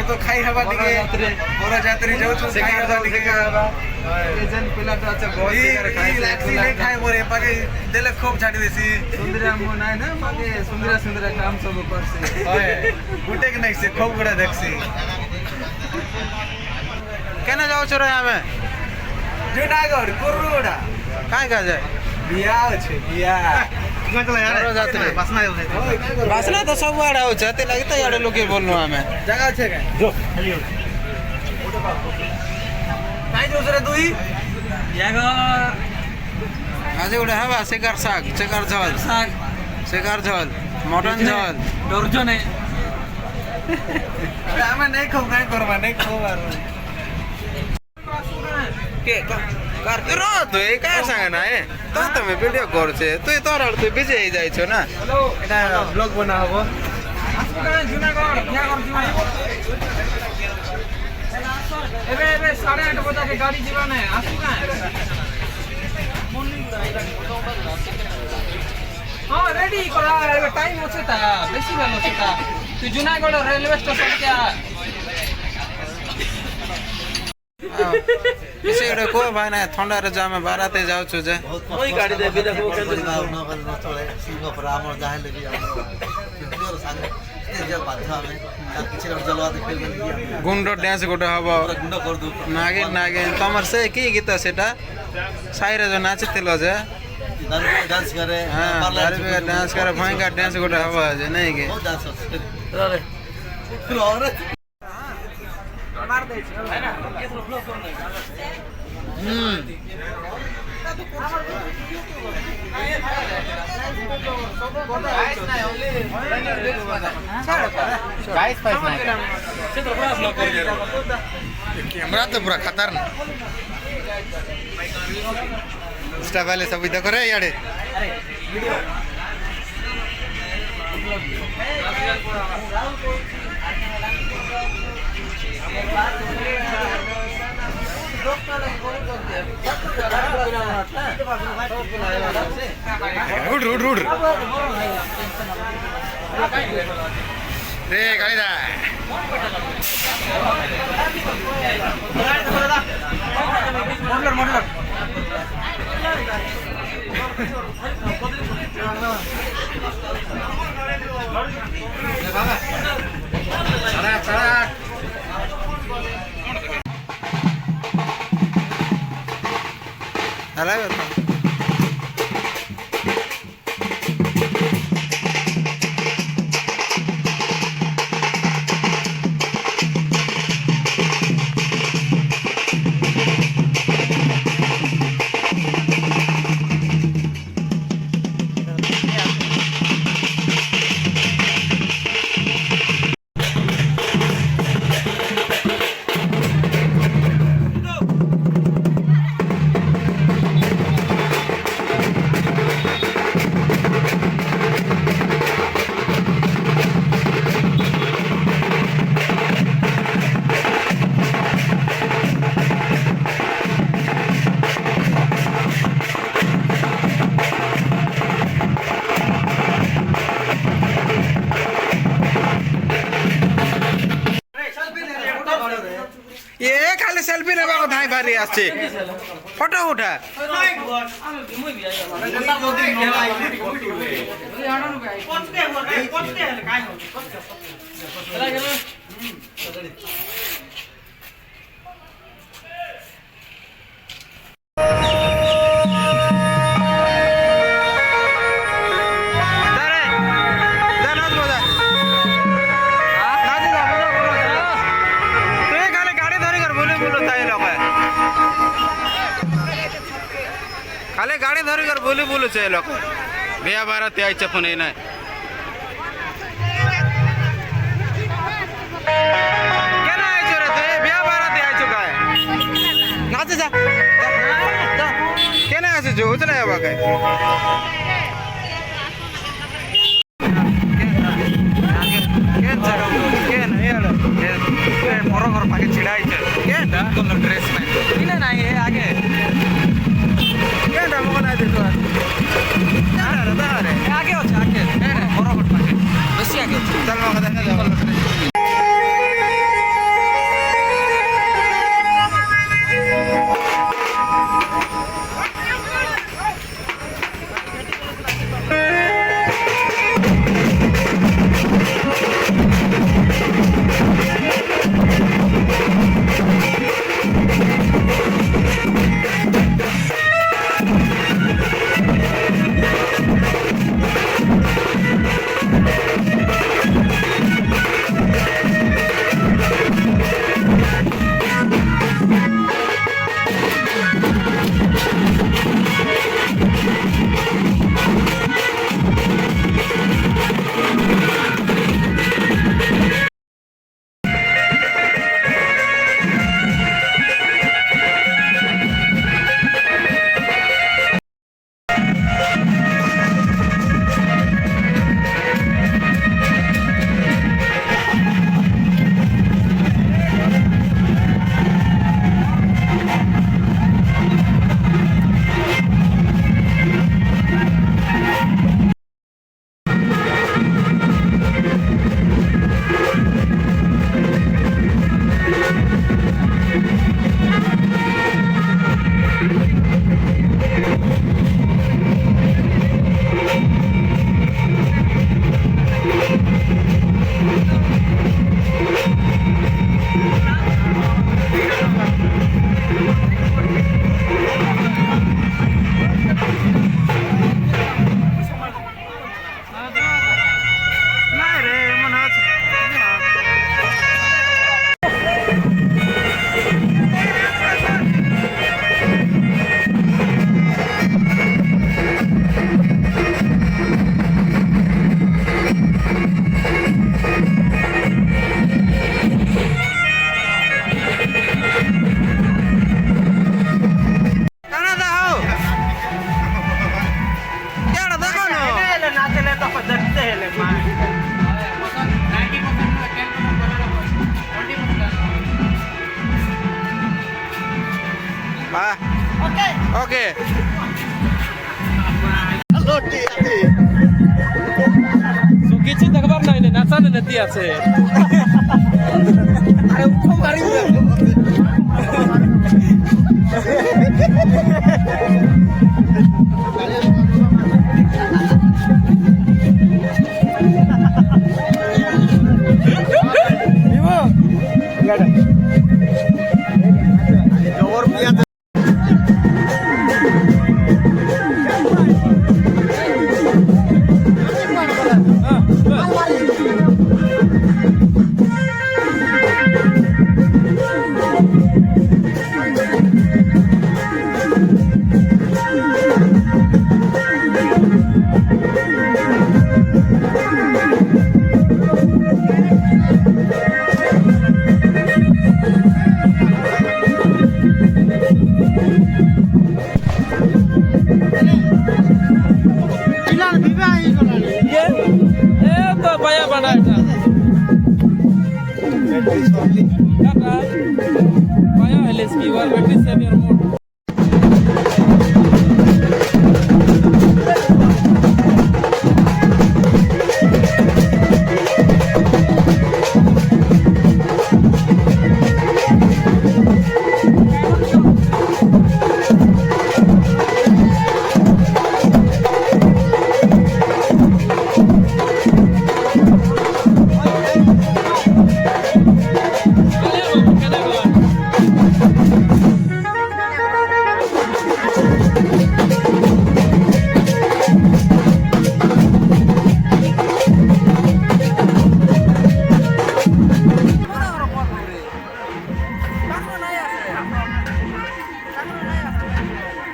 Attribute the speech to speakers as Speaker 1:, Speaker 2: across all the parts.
Speaker 1: तो खाई हवा टिके बड़ा जात्री जाऊ छु खाई हवा टिके एजन पिला तो अच्छा बहुत सिगार खाई लाक्सी नहीं खाए मोरे पाके देले खूब छाडी देसी सुंदरा मो नाय ना पाके सुंदरा सुंदरा काम सब करसे होय गुटे के नहीं से खूब गुडा देखसी
Speaker 2: केना जाऊ छ रे हमें
Speaker 1: जुनागढ़ कुरुडा
Speaker 2: काय का जाय
Speaker 1: बिया छे बिया
Speaker 2: बासना तो सब आड़े हो ते लगी तो याडे लोके बोलनु हमें
Speaker 1: जगह छे के जो काई दूसरे दुई यागर
Speaker 2: आज उडे हवा शिकार साग शिकार झोल मटन झोल
Speaker 1: डोरजो ने हमें नहीं खाऊ नहीं करबा नहीं खाऊ
Speaker 2: के कर रो तो ए काय सांगा ना ए तो તમે વિડિયો કોલ છે તો તોરા તો બીજે જાય છો ના
Speaker 1: এটা ব্লগ বনা হবো আসুকা জুনাগড় क्या कर जीवन एबे 8:30 बजे के गाड़ी जीवन है आसुका हां रेडी करा एबे टाइम होছে ता बेसी ভালো সেটা তুই জুনাগড় রেলওয়ে স্টেশন क्या
Speaker 2: इसे एडे को भाई ना ठंडा रे जामे बाराते जाउ छु जे
Speaker 1: कोई गाड़ी दे बिदा को के
Speaker 3: न चले सिंहपुर आमर जाहेले भी हमर संगे जे बाधा में किछि जलवा देखै
Speaker 2: गुंडो डांस गोटे हबो
Speaker 3: गुंड कर दू
Speaker 2: नागिन तमर से की गीत सेटा साइरे जो नाचतिलो जे
Speaker 3: डांस करे
Speaker 2: हां डांस करे भयंकर डांस गोटे हबो जे नहीं के
Speaker 3: डांस रे
Speaker 1: मार दे छै है ना केसरो फ्लो कर नहीं
Speaker 2: कैमरा तो पूरा खतरनाक इंस्टा वाले सब इधर करे याडे रूड रे गाड़ी दा
Speaker 1: मॉडलर चला
Speaker 2: अरे ये खाली सेल्फी लेबा को धाई भारी आछे फोटो उठा खाली गाड़ी धरी कर बोली बोलू चे लोक बिया बारात यायचं पण हे नाही केना यायचो रे ते बिया बारात यायचो काय नाच जा केना यायचो जो उचला यावा काय केन केन
Speaker 1: मोर पाके छिड़ाई थे
Speaker 2: केटा
Speaker 1: कलर ड्रेस में इने नहीं है आगे
Speaker 2: केटा मको ना दितो तारे तारे
Speaker 1: आगे हो आगे बराबर पाके बेसी आगे
Speaker 2: चल मको देखा जाओ ओके
Speaker 1: কিছু দেখবার নাই নাচানে নেতি আছে আরে উঠো মারি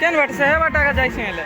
Speaker 1: কেন বাটছে হে বাটাকা যাইছে এলে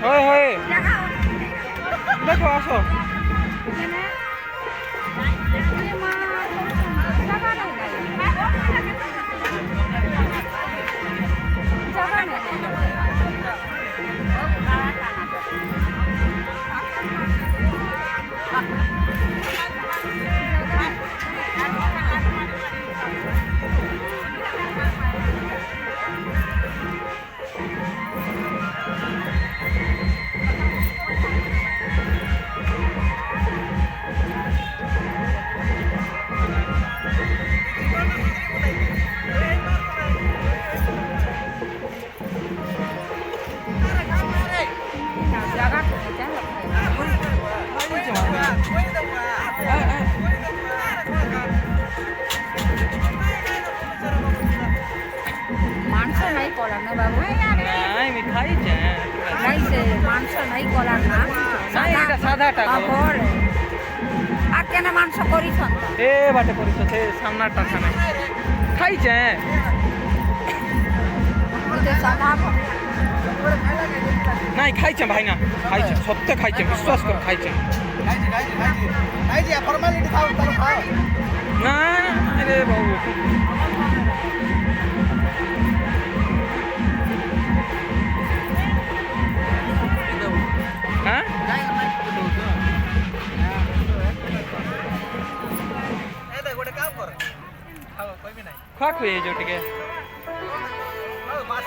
Speaker 4: होय होय देखो आसो
Speaker 5: माणसं नाही कोला ना बाबू
Speaker 4: नाही मी खायचे
Speaker 5: नाही से माणसं नाही कोला ना
Speaker 4: नाही এটা সাদা টাকা
Speaker 5: বড় আর কেন মাংস করিস
Speaker 4: এ বাটে করিস সে সামনাটা খানা খাইছে
Speaker 5: সাদা
Speaker 4: নাই খাইছে ভাই না খাইছে সত্য খাইছে বিশ্বাস কর খাইছে
Speaker 3: ଖାଇଛି ଫର୍ମାଲିଟି ଖାଉ ତାକୁ ଖାଅ
Speaker 4: না রে বাবু হ্যাঁ
Speaker 3: ଗୋଟେ କାମ କର ଖାଅ କହିବି ନାହିଁ
Speaker 4: ଖୁଆ ଖୁଏ ଯୋଉ ଟିକେ
Speaker 3: ମାସ